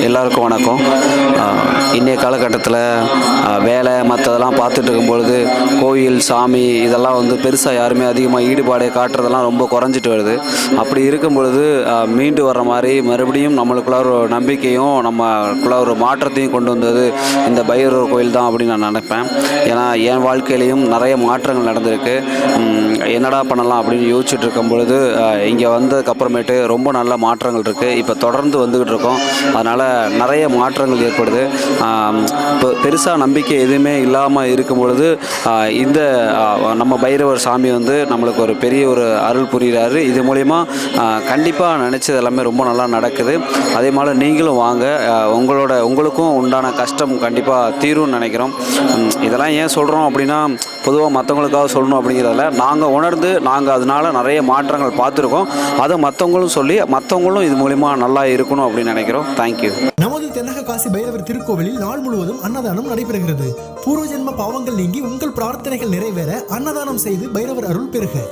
எல்லாருக்கும் வணக்கம். இன்றைய காலகட்டத்தில் வேலை மற்றதெல்லாம் பார்த்துட்டு இருக்கும்பொழுது கோயில் சாமி இதெல்லாம் வந்து பெருசாக யாருமே அதிகமாக ஈடுபாடு காட்டுறதெல்லாம் ரொம்ப குறைஞ்சிட்டு வருது. அப்படி இருக்கும் பொழுது மீண்டு வர்ற மாதிரி மறுபடியும் நம்மளுக்குள்ள ஒரு நம்பிக்கையும் நம்மளுக்குள்ள ஒரு மாற்றத்தையும் கொண்டு வந்தது இந்த பைரவர் கோயில் தான் அப்படின்னு நான் நினைப்பேன். ஏன்னா என் வாழ்க்கையிலையும் நிறைய மாற்றங்கள் நடந்திருக்கு. என்னடா பண்ணலாம் அப்படின்னு யோசிச்சுட்டு இருக்கும் பொழுது இங்கே வந்ததுக்கப்புறமேட்டு ரொம்ப நல்ல மாற்றங்கள் இருக்குது. இப்போ தொடர்ந்து வந்துக்கிட்டு இருக்கோம். அதனால் நிறைய மாற்றங்கள் ஏற்படுது. இப்போ பெருசாக நம்பிக்கை எதுவுமே இல்லாமல் இருக்கும் பொழுது இந்த நம்ம பைரவர் சாமி வந்து நம்மளுக்கு ஒரு பெரிய ஒரு அருள் புரிகிறாரு. இது மூலிமா கண்டிப்பாக நினச்சது எல்லாமே ரொம்ப நல்லா நடக்குது. அதே மாதிரி நீங்களும் வாங்க, உங்களுக்கும் உண்டான கஷ்டம் கண்டிப்பாக தீரும்னு நினைக்கிறோம். இதெல்லாம் ஏன் சொல்கிறோம் அப்படின்னா, பொதுவாக மற்றவங்களுக்காக சொல்லணும் அப்படிங்கிறதில்ல, நாங்கள் உணர்ந்து நாங்கள் அதனால் நிறைய மாற்றங்கள் பார்த்துருக்கோம். அதை மற்றவங்களும் சொல்லி மற்றவங்களும் இது மூலிமா நல்லா இருக்கணும் அப்படின்னு நினைக்கிறோம். தேங்க்யூ. நமது தென்னக காசி பைரவர் திருக்கோவிலில் நாள் முழுவதும் அன்னதானம் நடைபெறுகிறது. பூர்வ ஜென்ம பாவங்கள் நீங்கி உங்கள் பிரார்த்தனைகள் நிறைவேற அன்னதானம் செய்து பைரவர் அருள் பெறுக.